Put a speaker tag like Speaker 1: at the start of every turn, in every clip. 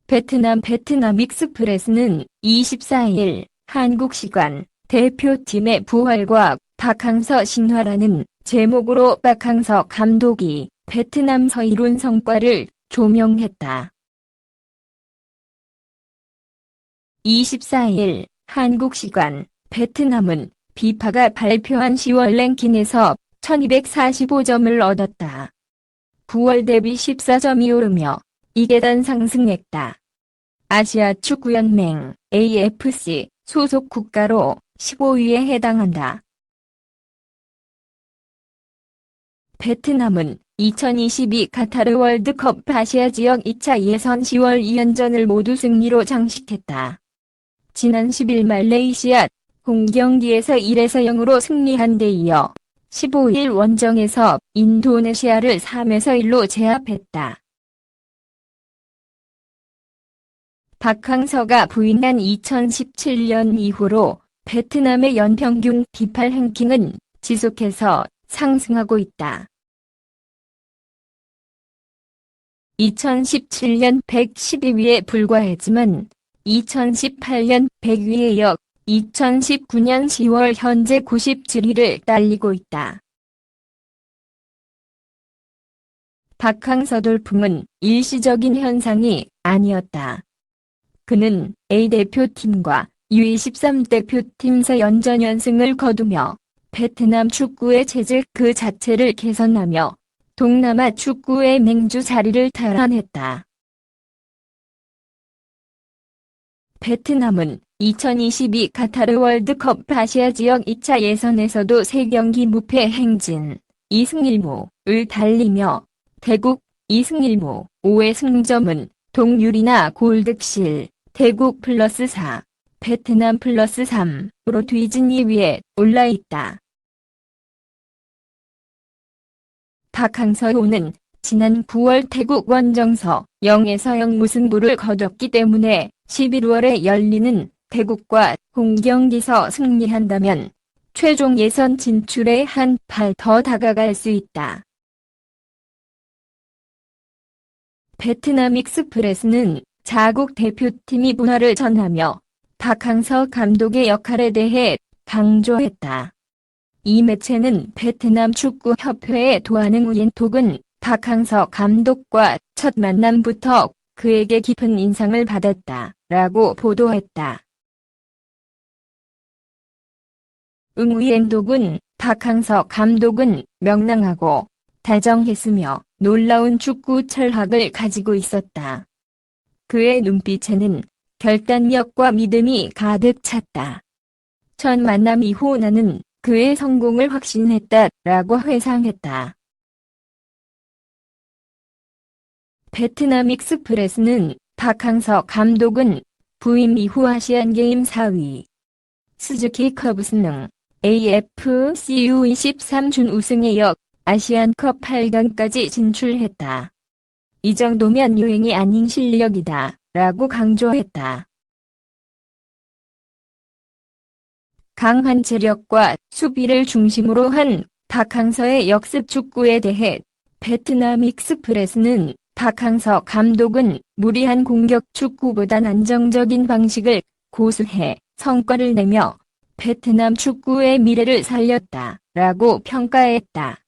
Speaker 1: 베트남 익스프레스는 24일 한국 시간 대표팀의 부활과 박항서 신화라는 제목으로 박항서 감독이 베트남서 이룬 성과를 조명했다. 24일 한국 시간 베트남은 비파가 발표한 10월 랭킹에서 1245점을 얻었다. 9월 대비 14점이 오르며 2계단 상승했다. 아시아 축구연맹 AFC 소속 국가로 15위에 해당한다. 베트남은 2022 카타르 월드컵 아시아 지역 2차 예선 10월 2연전을 모두 승리로 장식했다. 지난 10일 말레이시아 홈경기에서 1에서 0으로 승리한 데 이어 15일 원정에서 인도네시아를 3에서 1로 제압했다. 박항서가 부임한 2017년 이후로 베트남의 연평균 비팔 랭킹은 지속해서 상승하고 있다. 2017년 112위에 불과했지만 2018년 100위에 이어 2019년 10월 현재 97위를 달리고 있다. 박항서 돌풍은 일시적인 현상이 아니었다. 그는 A 대표팀과 U23 대표팀 연전 연승을 거두며 베트남 축구의 체질 그 자체를 개선하며 동남아 축구의 맹주 자리를 탈환했다. 베트남은 2022 카타르 월드컵 아시아 지역 2차 예선에서도 3경기 무패 행진 2승 1무를 달리며 태국 2승 1무 5의 승점은 동률이나 골득실 태국 +4, 베트남 +3으로 뒤진 2위에 올라있다. 박항서호는 지난 9월 태국 원정서 0에서 0 무승부를 거뒀기 때문에 11월에 열리는 태국과 홈경기서 승리한다면 최종 예선 진출에 한 발 더 다가갈 수 있다. 베트남 익스프레스는 자국 대표팀이 분화를 전하며 박항서 감독의 역할에 대해 강조했다. 이 매체는 베트남 축구협회의 도하능 우옌톡은 박항서 감독과 첫 만남부터 그에게 깊은 인상을 받았다라고 보도했다. 우옌톡은 박항서 감독은 명랑하고 다정했으며 놀라운 축구 철학을 가지고 있었다. 그의 눈빛에는 결단력과 믿음이 가득 찼다. 첫 만남 이후 나는 그의 성공을 확신했다라고 회상했다. 베트남 익스프레스는 박항서 감독은 부임 이후 아시안게임 4위, 스즈키컵 우승, AFC U23 준우승에 이어 아시안컵 8강까지 진출했다. 이 정도면 유행이 아닌 실력이다 라고 강조했다. 강한 체력과 수비를 중심으로 한 박항서의 역습 축구에 대해 베트남 익스프레스는 박항서 감독은 무리한 공격 축구보단 안정적인 방식을 고수해 성과를 내며 베트남 축구의 미래를 살렸다 라고 평가했다.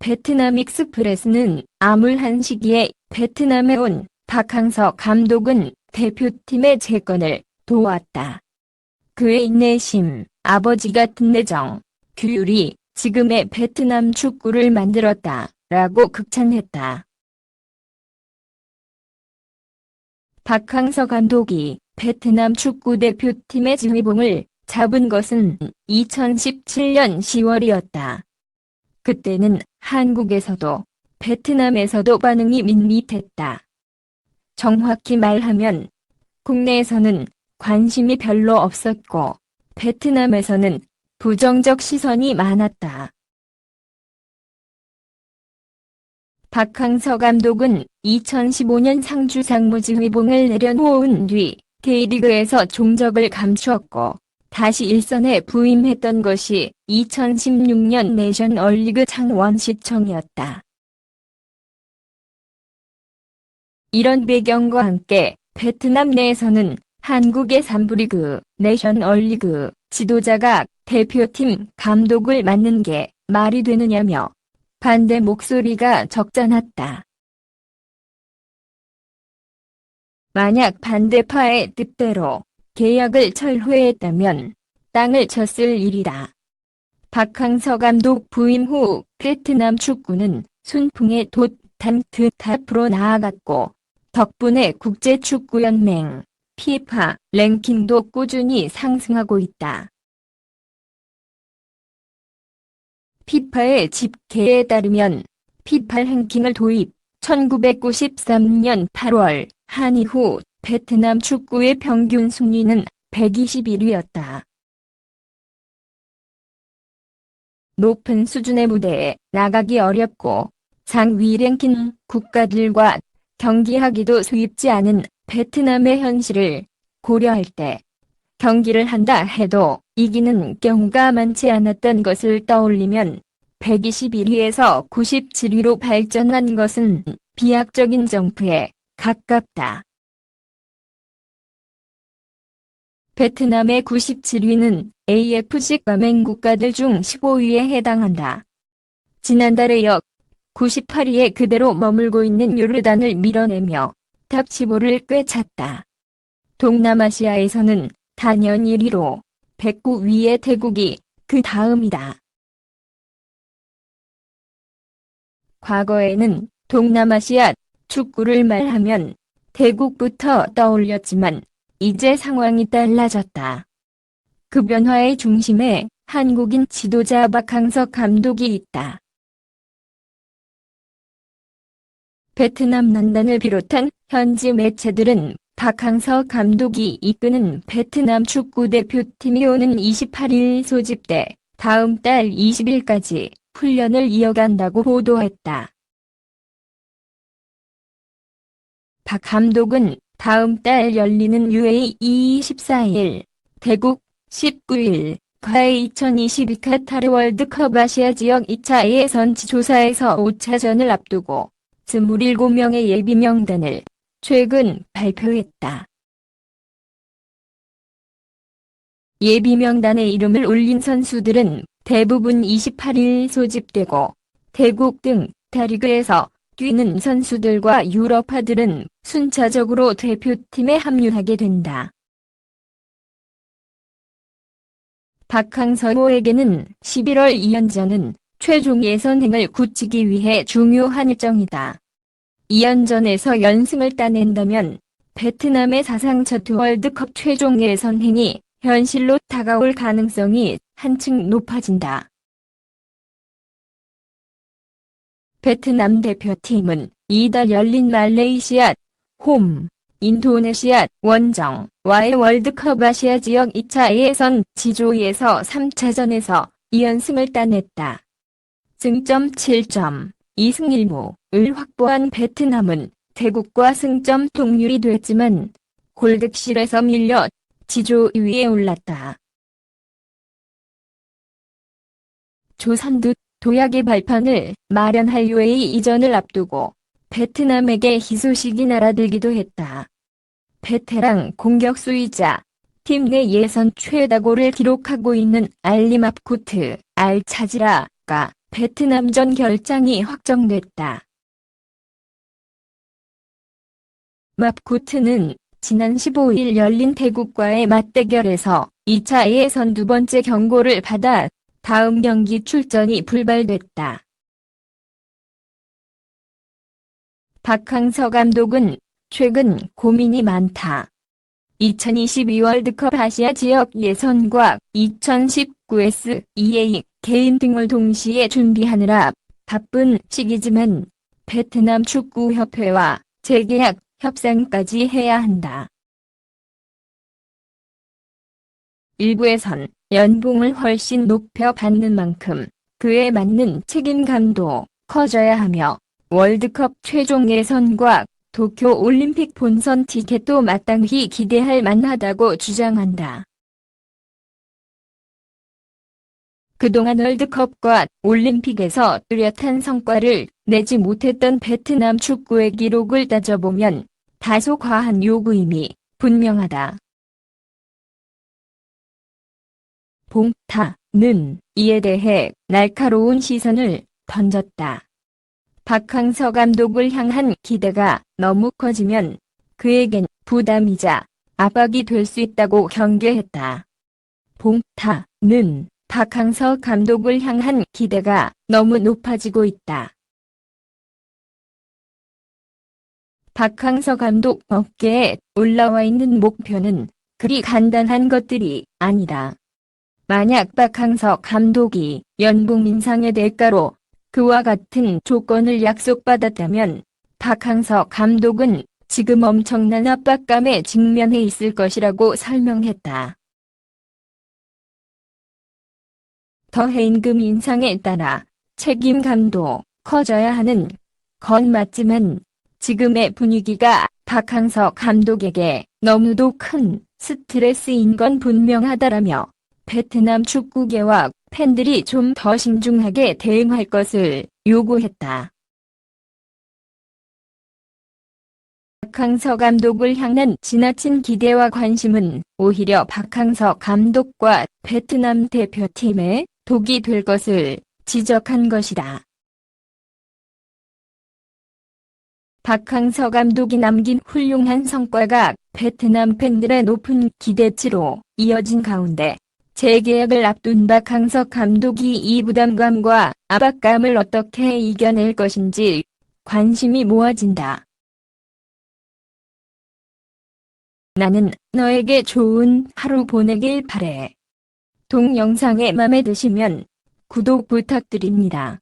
Speaker 1: 베트남 익스프레스는 암울한 시기에 베트남에 온 박항서 감독은 대표팀의 재건을 도왔다. 그의 인내심, 아버지 같은 내정, 규율이 지금의 베트남 축구를 만들었다 라고 극찬했다. 박항서 감독이 베트남 축구 대표팀의 지휘봉을 잡은 것은 2017년 10월이었다. 그때는 한국에서도 베트남에서도 반응이 밋밋했다. 정확히 말하면 국내에서는 관심이 별로 없었고 베트남에서는 부정적 시선이 많았다. 박항서 감독은 2015년 상주 상무지휘봉을 내려놓은 뒤 K리그에서 종적을 감추었고 다시 일선에 부임했던 것이 2016년 내셔널리그 창원 시청이었다. 이런 배경과 함께 베트남 내에서는 한국의 3부 리그, 내셔널리그 지도자가 대표팀 감독을 맡는 게 말이 되느냐며 반대 목소리가 적잖았다. 만약 반대파의 뜻대로 계약을 철회했다면 땅을 쳤을 일이다. 박항서 감독 부임 후 베트남 축구는 순풍의 돛탄 앞으로 나아갔고 덕분에 국제축구연맹 FIFA 랭킹도 꾸준히 상승하고 있다. FIFA의 집계에 따르면 FIFA 랭킹을 도입 1993년 8월 한 이후 베트남 축구의 평균 순위는 121위였다. 높은 수준의 무대에 나가기 어렵고 상위 랭킹 국가들과 경기하기도 쉽지 않은 베트남의 현실을 고려할 때 경기를 한다 해도 이기는 경우가 많지 않았던 것을 떠올리면 121위에서 97위로 발전한 것은 비약적인 점프에 가깝다. 베트남의 97위는 AFC 가맹 국가들 중 15위에 해당한다. 지난달에 역 98위에 그대로 머물고 있는 요르단을 밀어내며 탑 15를 꿰찼다. 동남아시아에서는 단연 1위로 109위의 태국이 그 다음이다. 과거에는 동남아시아 축구를 말하면 태국부터 떠올렸지만 이제 상황이 달라졌다. 그 변화의 중심에 한국인 지도자 박항서 감독이 있다. 베트남 난단을 비롯한 현지 매체들은 박항서 감독이 이끄는 베트남 축구대표팀이 오는 28일 소집돼 다음 달 20일까지 훈련을 이어간다고 보도했다. 박 감독은 다음 달 열리는 UAE 24일, 태국 19일, 과의 2022 카타르 월드컵 아시아 지역 2차 예선 지조사에서 5차전을 앞두고 27명의 예비 명단을 최근 발표했다. 예비 명단에 이름을 올린 선수들은 대부분 28일 소집되고 태국 등 다리그에서 뛰는 선수들과 유럽파들은 순차적으로 대표팀에 합류하게 된다. 박항서에게는 11월 2연전은 최종 예선행을 굳히기 위해 중요한 일정이다. 2연전에서 연승을 따낸다면 베트남의 사상 첫 월드컵 최종 예선행이 현실로 다가올 가능성이 한층 높아진다. 베트남 대표팀은 이달 열린 말레이시아, 홈, 인도네시아, 원정와의 월드컵 아시아 지역 2차 예선 지조에서 3차전에서 2연승을 따냈다. 승점 7점, 2승 1무를 확보한 베트남은 태국과 승점 동률이 됐지만 골득실에서 밀려 지조 2위에 올랐다. 조선도 도약의 발판을 마련할 UAE 이전을 앞두고 베트남에게 희소식이 날아들기도 했다. 베테랑 공격수이자 팀 내 예선 최다골을 기록하고 있는 알리 맙쿠트 알차지라가 베트남전 결장이 확정됐다. 맙쿠트는 지난 15일 열린 태국과의 맞대결에서 2차 예선 두 번째 경고를 받아 다음 경기 출전이 불발됐다. 박항서 감독은 최근 고민이 많다. 2022 월드컵 아시아 지역 예선과 2019 SEA 개인 등을 동시에 준비하느라 바쁜 시기지만 베트남 축구협회와 재계약 협상까지 해야 한다. 일부에선 연봉을 훨씬 높여 받는 만큼 그에 맞는 책임감도 커져야 하며 월드컵 최종 예선과 도쿄 올림픽 본선 티켓도 마땅히 기대할 만하다고 주장한다. 그동안 월드컵과 올림픽에서 뚜렷한 성과를 내지 못했던 베트남 축구의 기록을 따져보면 다소 과한 요구임이 분명하다. 봉타는 이에 대해 날카로운 시선을 던졌다. 박항서 감독을 향한 기대가 너무 커지면 그에겐 부담이자 압박이 될 수 있다고 경계했다. 봉타는 박항서 감독을 향한 기대가 너무 높아지고 있다. 박항서 감독 어깨에 올라와 있는 목표는 그리 간단한 것들이 아니다. 만약 박항서 감독이 연봉 인상의 대가로 그와 같은 조건을 약속받았다면 박항서 감독은 지금 엄청난 압박감에 직면해 있을 것이라고 설명했다. 더해 임금 인상에 따라 책임감도 커져야 하는 건 맞지만 지금의 분위기가 박항서 감독에게 너무도 큰 스트레스인 건 분명하다라며 베트남 축구계와 팬들이 좀 더 신중하게 대응할 것을 요구했다. 박항서 감독을 향한 지나친 기대와 관심은 오히려 박항서 감독과 베트남 대표팀에 독이 될 것을 지적한 것이다. 박항서 감독이 남긴 훌륭한 성과가 베트남 팬들의 높은 기대치로 이어진 가운데 재계약을 앞둔 박항서 감독이 이 부담감과 압박감을 어떻게 이겨낼 것인지 관심이 모아진다. 나는 너에게 좋은 하루 보내길 바래. 동영상에 맘에 드시면 구독 부탁드립니다.